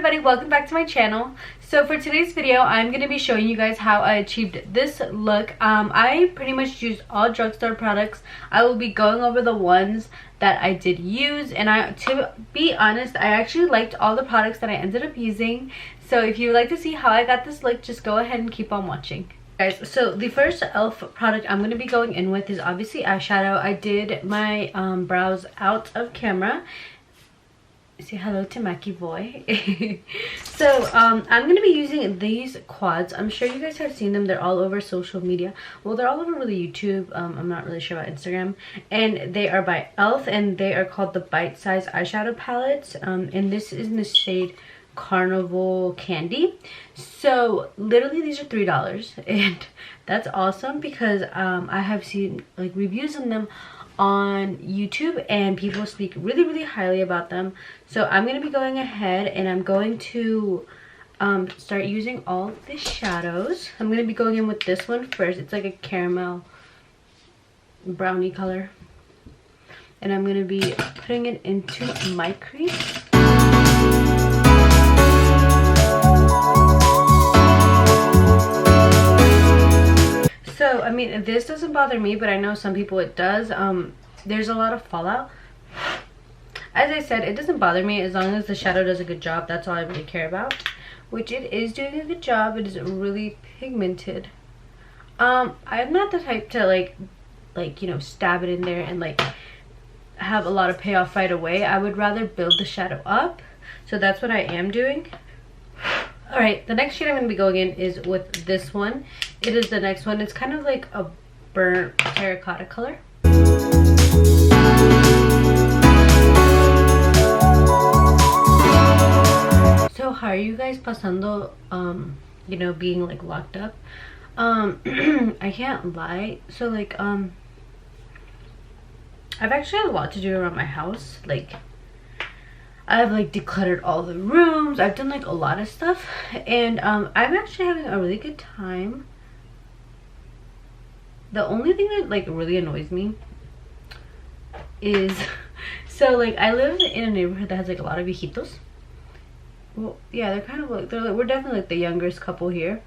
everybody, welcome back to my channel. So for today's video, I'm going to be showing you guys how I achieved this look. I pretty much used all drugstore products. I will be going over the ones that I did use, and to be honest, I actually liked all the products that I ended up using. So if you would like to see how I got this look, just go ahead and keep on watching. Guys, so the first e.l.f. product I'm going to be going in with is obviously eyeshadow. I did my brows out of camera. Say hello to Mackie boy. So I'm going to be using these quads. I'm sure you guys have seen them. They're all over social media. Well, they're all over really YouTube. I'm not really sure about Instagram. And they are by e.l.f. and they are called the Bite Size Eyeshadow Palettes. And this is in the shade Carnival Candy. So literally these are $3, and that's awesome because I have seen like reviews on them on YouTube and people speak really highly about them. So I'm going to be going ahead and I'm going to start using all the shadows. I'm going to be going in with this one first. It's like a caramel brownie color, and I'm going to be putting it into my crease. So, I mean, this doesn't bother me, but I know some people it does. There's a lot of fallout. As I said, it doesn't bother me as long as the shadow does a good job. That's all I really care about. Which it is doing a good job. It is really pigmented. I'm not the type to like you know, stab it in there and like have a lot of payoff right away. I would rather build the shadow up. So that's what I am doing. Alright, the next shade I'm going to be going in is with this one. It is the next one. It's kind of like a burnt terracotta color. So how are you guys pasando, you know, being like locked up? I can't lie. So like, I've actually had a lot to do around my house. Like, I've like decluttered all the rooms. I've done like a lot of stuff, and I'm actually having a really good time. The only thing that like really annoys me is so like I live in a neighborhood that has like a lot of viejitos. Well, yeah, they're kind of like we're definitely like the youngest couple here,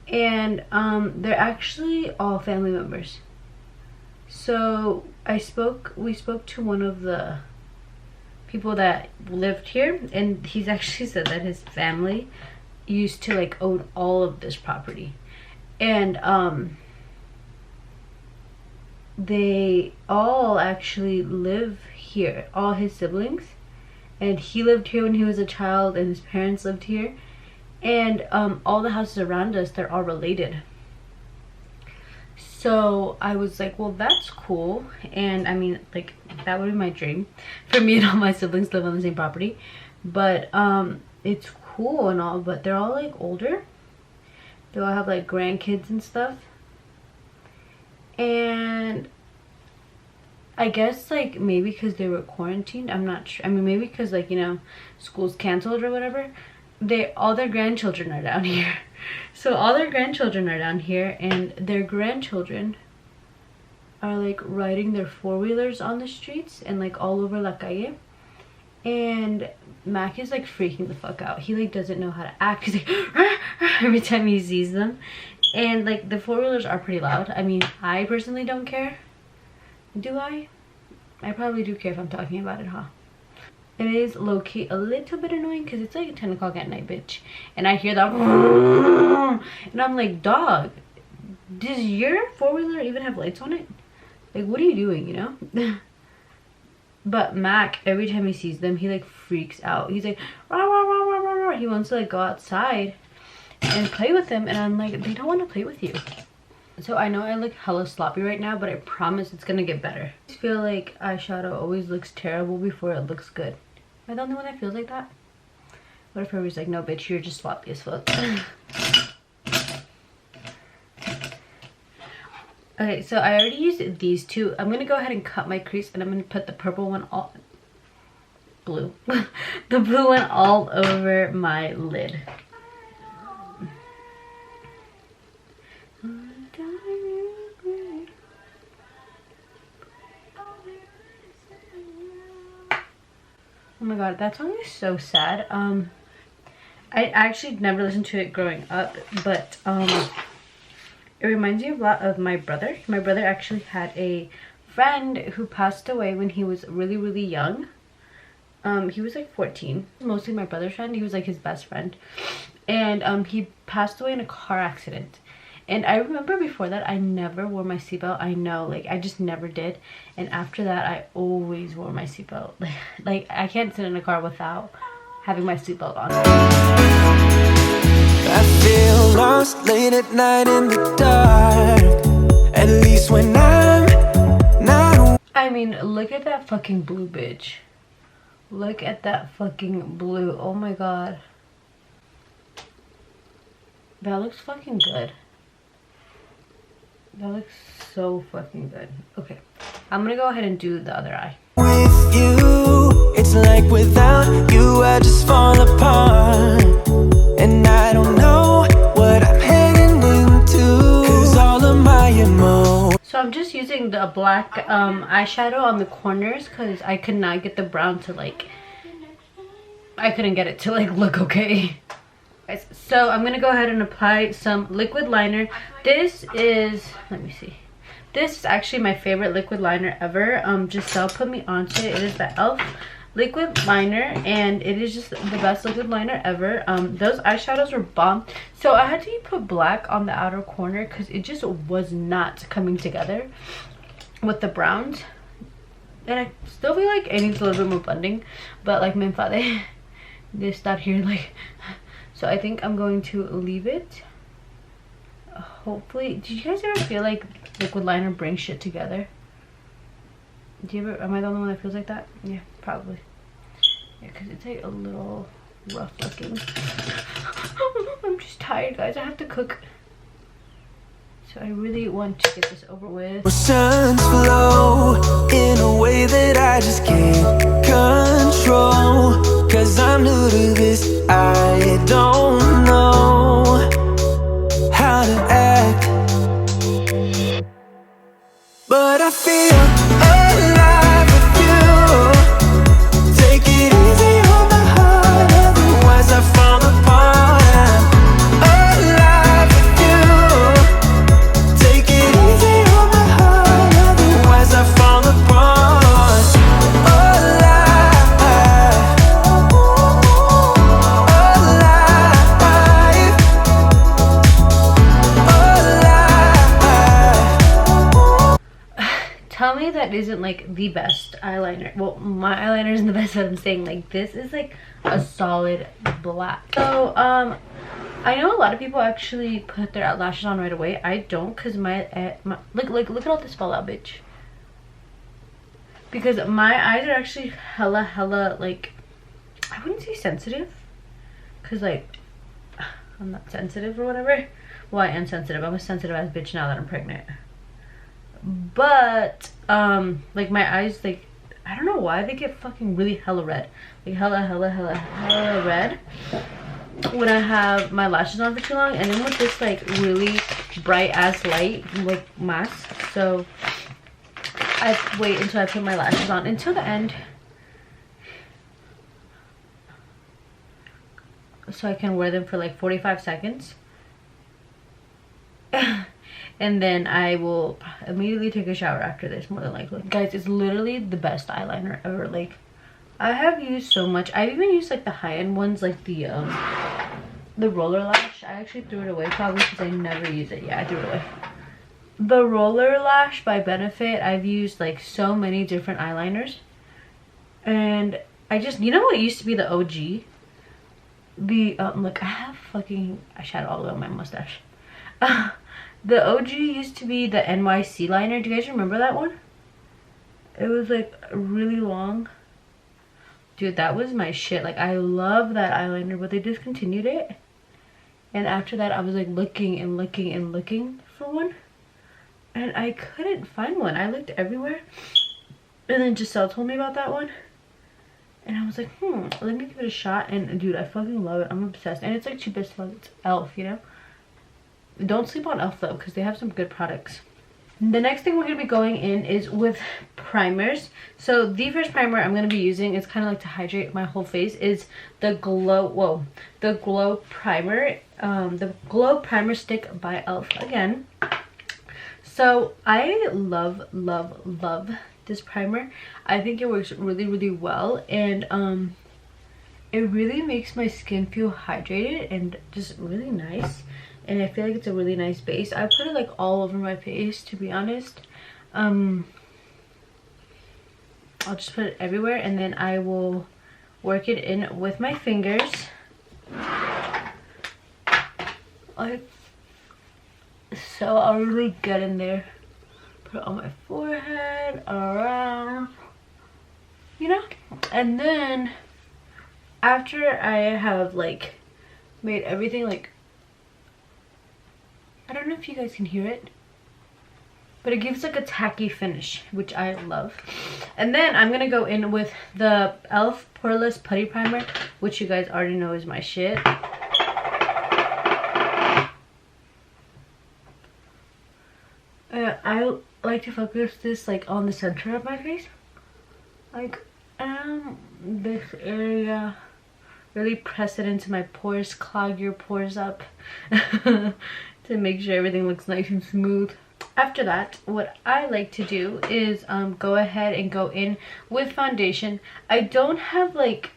and they're actually all family members. So we spoke to one of the people that lived here, and he's actually said that his family used to like own all of this property, and they all actually live here, all his siblings, and he lived here when he was a child, and his parents lived here, and all the houses around us, they're all related. So I was like, well, that's cool. And I mean, like, that would be my dream for me and all my siblings live on the same property. But it's cool and all, but they're all like older. They all have like grandkids and stuff. And I guess like maybe because they were quarantined, I'm not sure. I mean, maybe because like, you know, school's canceled or whatever. All their grandchildren are down here. So all their grandchildren are down here, and their grandchildren are like riding their four-wheelers on the streets and like all over La Calle. And Mac is like freaking the fuck out. He like doesn't know how to act. He's like every time he sees them. And like the four-wheelers are pretty loud. I mean, I personally don't care. Do I? I probably do care if I'm talking about it, huh? It is low-key a little bit annoying because it's like 10 o'clock at night, bitch, and I hear that and I'm like, dog, does your four-wheeler even have lights on it? Like, what are you doing, you know? But Mac, every time he sees them, he like freaks out. He's like, rah, rah, rah, rah, rah, rah. He wants to like go outside and play with them, and I'm like, they don't want to play with you. So I know I look hella sloppy right now, but I promise it's gonna get better. I feel like eyeshadow always looks terrible before it looks good. Am I the only one that feels like that? What if everybody's like, no bitch, you're just sloppy as fuck. Okay, so I already used these two. I'm gonna go ahead and cut my crease, and I'm gonna put the purple one all blue. The blue one all over my lid. Oh my god, that song is so sad. I actually never listened to it growing up, but it reminds me a lot of my brother. My brother actually had a friend who passed away when he was really, really young. He was like 14. Mostly my brother's friend. He was like his best friend. And he passed away in a car accident. And I remember before that, I never wore my seatbelt. I know, like, I just never did. And after that, I always wore my seatbelt. Like, I can't sit in a car without having my seatbelt on. I feel lost late at night in the dark. At least when I'm not. I mean, look at that fucking blue bitch. Look at that fucking blue. Oh my god. That looks fucking good. That looks so fucking good. Okay, I'm gonna go ahead and do the other eye. With you, it's like without you I just fall apart. And I don't know what I'm heading into, 'cause all of my emotions. So I'm just using the black eyeshadow on the corners because I could not get the brown to like, I couldn't get it to like look okay. So I'm gonna go ahead and apply some liquid liner. This is, let me see, this is actually my favorite liquid liner ever. Giselle put me onto it. It is the e.l.f. liquid liner, and it is just the best liquid liner ever. Those eyeshadows were bomb. So I had to put black on the outer corner because it just was not coming together with the browns. And I still feel like it needs a little bit more blending, but like me enfade de estar here like. So I think I'm going to leave it. Hopefully, did you guys ever feel like liquid liner brings shit together? Do you ever, am I the only one that feels like that? Yeah, probably. Yeah, because it's like a little rough looking. I'm just tired, guys. I have to cook. So I really want to get this over with. Emotions flow in a way that I just can't control. 'Cause I'm new to this, I don't know how to act. But I feel alive with you. Take it easy on my heart, otherwise I fall apart. I'm alive with you. Take it easy on my heart, otherwise I fall apart. Tell me that isn't like the best eyeliner. Well, my eyeliner isn't the best, but I'm saying like this is like a solid black. So I know a lot of people actually put their lashes on right away. I don't, because my look at all this fallout, bitch. Because my eyes are actually hella like, I wouldn't say sensitive, because like I'm not sensitive or whatever. Well, I am sensitive. I'm a sensitive ass bitch now that I'm pregnant. But like my eyes, like I don't know why they get fucking really hella red, like hella red when I have my lashes on for too long. And then with this like really bright ass light like mask, so I wait until I put my lashes on until the end so I can wear them for like 45 seconds. And then I will immediately take a shower after this, more than likely. Guys, it's literally the best eyeliner ever. Like, I have used so much. I've even used like the high-end ones, like the roller lash. I actually threw it away probably because I never use it. Yeah, I threw it away. The roller lash by Benefit, I've used like so many different eyeliners. And I just, you know what used to be the OG? The, look, I have fucking eyeshadow all the way on my mustache. The OG used to be the NYC liner. Do you guys remember that one? It was like really long. Dude, that was my shit. Like, I love that eyeliner, but they discontinued it. And after that, I was like looking and looking and looking for one. And I couldn't find one. I looked everywhere. And then Giselle told me about that one. And I was like, let me give it a shot. And dude, I fucking love it. I'm obsessed. And it's like cheapest, it's e.l.f., you know? Don't sleep on e.l.f. though, because they have some good products. The next thing we're going to be going in is with primers. So the first primer I'm going to be using is kind of like to hydrate my whole face is the Glow Primer. The Glow Primer Stick by e.l.f. again. So I love this primer. I think it works really well, and it really makes my skin feel hydrated and just really nice. And I feel like it's a really nice base. I put it like all over my face, to be honest. I'll just put it everywhere, and then I will work it in with my fingers. Like so. I'll really get in there. Put it on my forehead, around, you know. And then after I have like made everything, like, I don't know if you guys can hear it, but it gives like a tacky finish, which I love. And then I'm gonna go in with the e.l.f. Poreless Putty Primer, which you guys already know is my shit. I like to focus this like on the center of my face, like this area. Really press it into my pores, clog your pores up to make sure everything looks nice and smooth. After that, what I like to do is go ahead and go in with foundation. I don't have like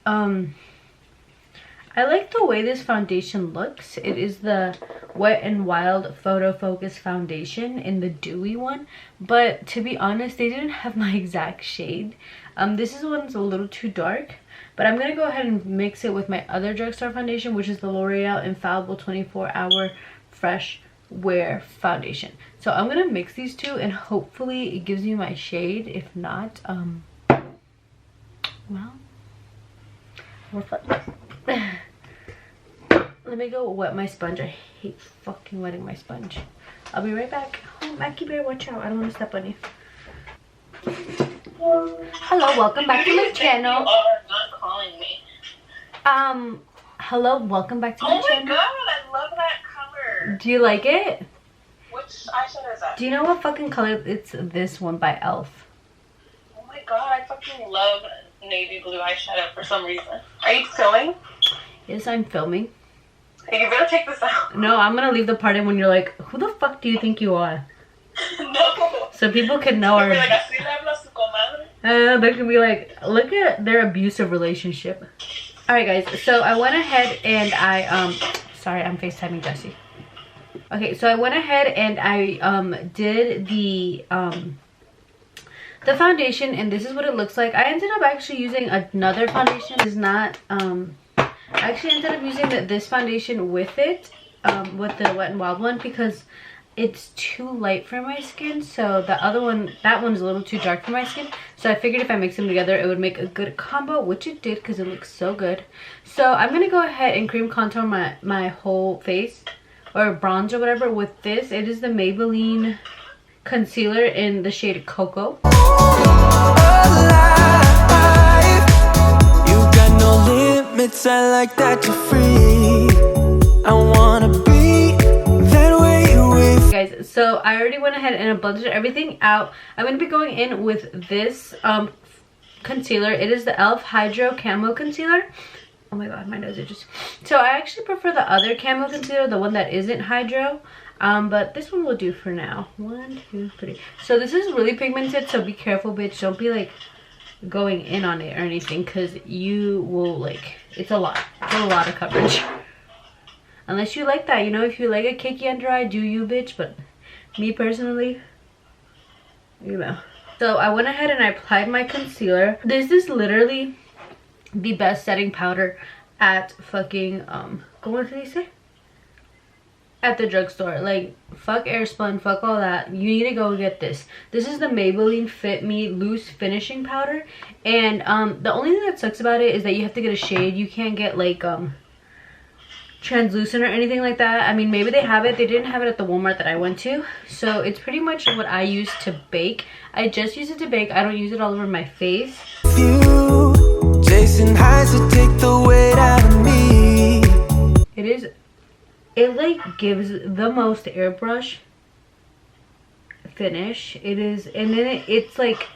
I like the way this foundation looks. It is the Wet n Wild Photo Focus foundation in the dewy one, but to be honest, they didn't have my exact shade. This one's a little too dark, but I'm gonna go ahead and mix it with my other drugstore foundation, which is the L'Oreal Infallible 24-Hour Fresh Wear Foundation. So I'm gonna mix these two, and hopefully it gives you my shade. If not, well, we're fun. Let me go wet my sponge. I hate fucking wetting my sponge. I'll be right back. Oh, Mackie Bear, watch out. I don't want to step on you. Hello, welcome back to my channel. You are not calling me. Hello, welcome back to my channel. Oh my god, I love that color. Do you like it? Which eyeshadow is that? Do you know what fucking color? It's this one by e.l.f. Oh my god, I fucking love navy blue eyeshadow for some reason. Are you filming? Yes, I'm filming. Hey, you better take this out. No, I'm gonna leave the part in when you're like, who the fuck do you think you are? No. So people can know our... Like, así le habla su comadre. They can be like, look at their abusive relationship. Alright guys, so I went ahead and I, sorry, I'm FaceTiming Jessie. Okay, so I went ahead and I did the foundation, and this is what it looks like. I ended up actually using another foundation. It's not, I actually ended up using this foundation with it, with the Wet n Wild one, because it's too light for my skin. So the other one, that one's a little too dark for my skin. So I figured if I mix them together, it would make a good combo, which it did because it looks so good. So I'm going to go ahead and cream contour my whole face, or bronze or whatever, with this. It is the Maybelline concealer in the shade Cocoa. I like that you're free. I wanna be that way with guys. So I already went ahead and blended everything out. I'm going to be going in with this concealer. It is the e.l.f. Hydro Camo Concealer. Oh my god, my nose itches. So I actually prefer the other camo concealer, the one that isn't hydro. But this one will do for now. 1, 2, 3. So this is really pigmented, so be careful, bitch. Don't be like going in on it or anything, because you will like, it's a lot of coverage. Unless you like that, you know, if you like a cakey under eye, do you, bitch. But me personally, you know. So I went ahead and I applied my concealer. This is literally the best setting powder at fucking what did he say? At the drugstore. Like, fuck Airspun, fuck all that. You need to go get this. This is the Maybelline Fit Me Loose Finishing Powder. And the only thing that sucks about it is that you have to get a shade. You can't get like translucent or anything like that. I mean, maybe they have it. They didn't have it at the Walmart that I went to. So it's pretty much what I use to bake. I just use it to bake. I don't use it all over my face. you. Chasing highs to take the weight out of me. It like gives the most airbrush finish. It is, and then it's like,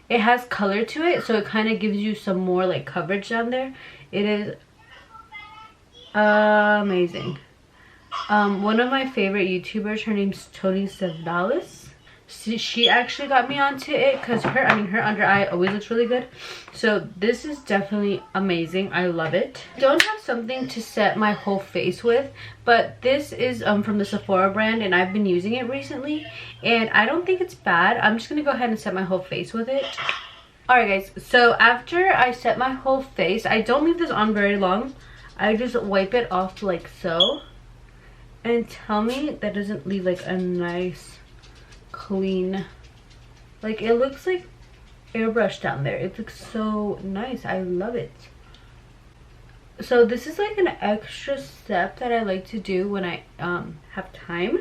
it has color to it, so it kind of gives you some more like coverage down there. It is amazing. One of my favorite YouTubers, her name's Bridget Saavedra Lucero. She actually got me onto it because her under eye always looks really good. So this is definitely amazing. I love it. I don't have something to set my whole face with, but this is from the Sephora brand, and I've been using it recently, and I don't think it's bad. I'm just gonna go ahead and set my whole face with it. Alright guys, so after I set my whole face, I don't leave this on very long. I just wipe it off like so. And tell me that doesn't leave like a nice clean, like it looks like airbrush down there. It looks so nice. I love it. So this is like an extra step that I like to do when I have time.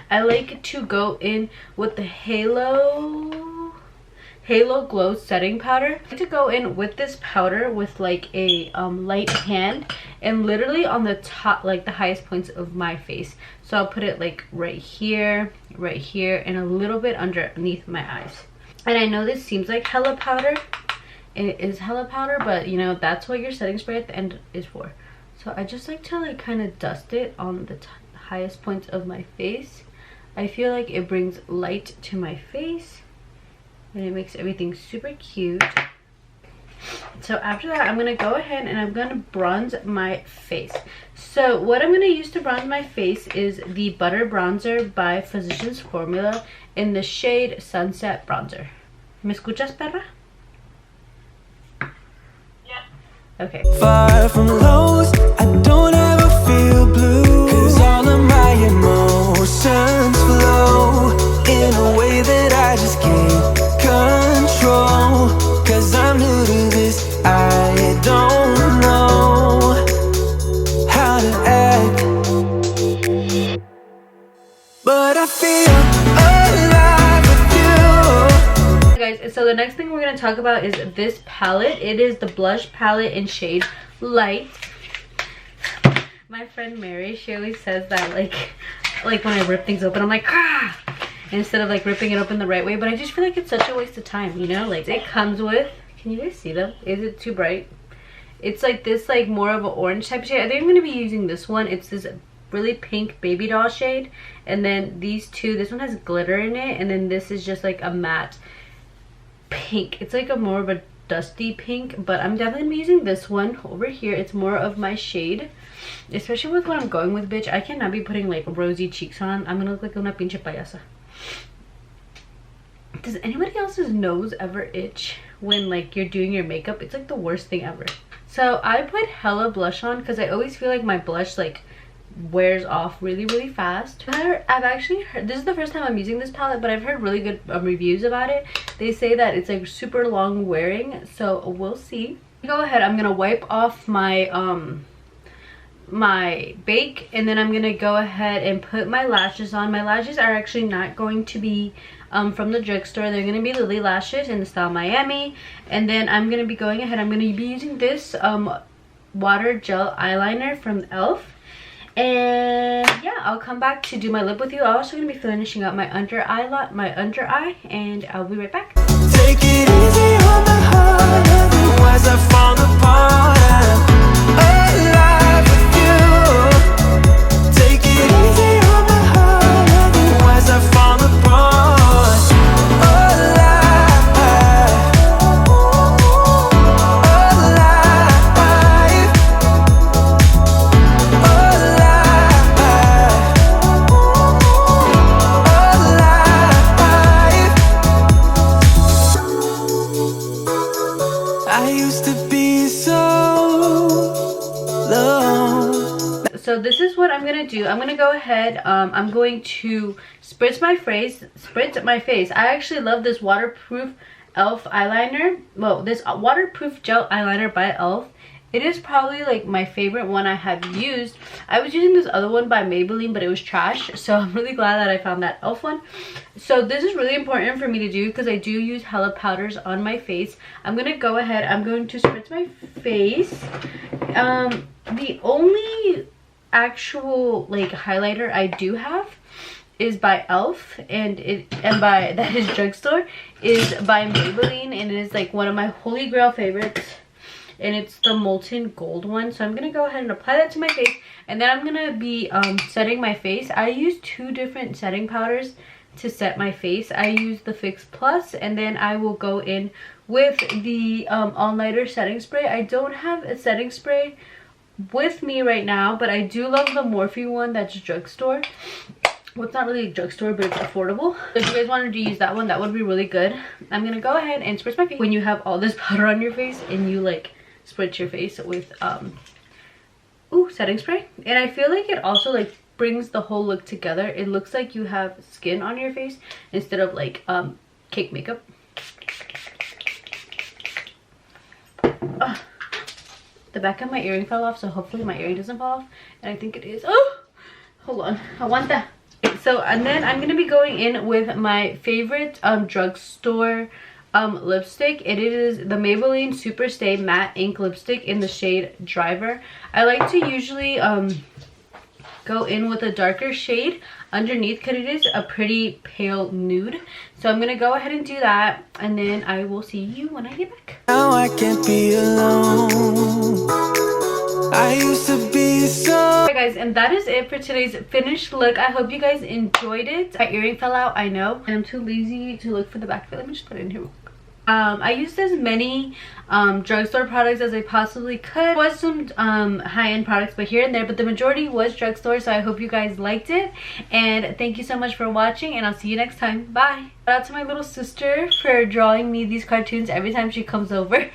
I like to go in with the Halo Glow setting powder. I like to go in with this powder with like a light hand, and literally on the top, like the highest points of my face. So I'll put it like right here, and a little bit underneath my eyes. And I know this seems like hella powder. It is hella powder, but you know, that's what your setting spray at the end is for. So I just like to like kind of dust it on the highest points of my face. I feel like it brings light to my face, and it makes everything super cute. So after that, I'm gonna go ahead and I'm gonna bronze my face. So what I'm gonna use to bronze my face is the Butter Bronzer by Physicians Formula in the shade Sunset Bronzer. ¿Me escuchas, perra? Yeah. Okay. Far from lows, I don't ever feel blue, 'cause all of my emotions flow in a way that I just can't control. 'Cause I'm new to this, I don't know how to act, but I feel alive with you. Guys, so the next thing we're going to talk about is this palette. It is the blush palette in shade Light. My friend Mary, she always says that like when I rip things open, I'm like, ah, instead of like ripping it open the right way. But I just feel like it's such a waste of time, you know? Like it comes with, can you guys see them? Is it too bright? It's like this, like more of an orange type of shade. I think I'm going to be using this one. It's this really pink baby doll shade, and then these two, this one has glitter in it, and then this is just like a matte pink. It's like a more of a dusty pink, but I'm definitely gonna be using this one over here. It's more of my shade, especially with what I'm going with, bitch. I cannot be putting like rosy cheeks on. I'm gonna look like una pinche payasa. Does anybody else's nose ever itch when like you're doing your makeup? It's like the worst thing ever. So I put hella blush on because I always feel like my blush like wears off really fast. I've actually heard, this is the first time I'm using this palette, but I've heard really good reviews about it. They say that it's like super long wearing, so we'll see. Go ahead, I'm gonna wipe off my my bake, and then I'm gonna go ahead and put my lashes on. My lashes are actually not going to be from the drugstore. They're gonna be Lily lashes in the style Miami, and then I'm gonna be going ahead, I'm gonna be using this water gel eyeliner from e.l.f. And yeah, I'll come back to do my lip with you. I'm also gonna be finishing up my under eye, and I'll be right back. Take it easy on my heart, otherwise I fall apart. I'm alive with you. Take it easy on my heart, otherwise I fall apart. Alive, I used to be so low. So this is what I'm gonna do. I'm gonna go ahead, I'm going to spritz my face. I actually love this waterproof e.l.f. eyeliner. Well, this waterproof gel eyeliner by e.l.f. It is probably like my favorite one I have used. I was using this other one by Maybelline, but it was trash, so I'm really glad that I found that e.l.f. one. So this is really important for me to do because I do use hella powders on my face. I'm gonna go ahead, I'm going to spritz my face. The only actual like highlighter I do have is by Elf, and that is Drugstore is by Maybelline, and it is like one of my holy grail favorites, and it's the molten gold one. So I'm gonna go ahead and apply that to my face, and then I'm gonna be setting my face. I use 2 different setting powders to set my face. I use the Fix Plus, and then I will go in with the all nighter setting spray. I don't have a setting spray with me right now, but I do love the Morphe one that's Drugstore. Well, it's not really a drugstore, but it's affordable. So if you guys wanted to use that one, that would be really good. I'm gonna go ahead and spritz my face. When you have all this powder on your face and you like spritz your face with setting spray, and I feel like it also like brings the whole look together. It looks like you have skin on your face instead of like cake makeup. The back of my earring fell off, so hopefully my earring doesn't fall off, and I think it is. Oh, hold on, I want that. So, and then I'm gonna be going in with my favorite Drugstore lipstick. It is the Maybelline Super Stay Matte Ink Lipstick in the shade Driver. I like to usually go in with a darker shade underneath because it is a pretty pale nude. So I'm gonna go ahead and do that, and then I will see you when I get back. Now I can't be alone. I used to be so. Alright guys, and that is it for today's finished look. I hope you guys enjoyed it. My earring fell out, I know, and I'm too lazy to look for the back of it. Let me just put it in here. I used as many drugstore products as I possibly could. There was some high-end products but here and there, but the majority was drugstore, so I hope you guys liked it, and thank you so much for watching, and I'll see you next time. Bye. Shout out to my little sister for drawing me these cartoons every time she comes over.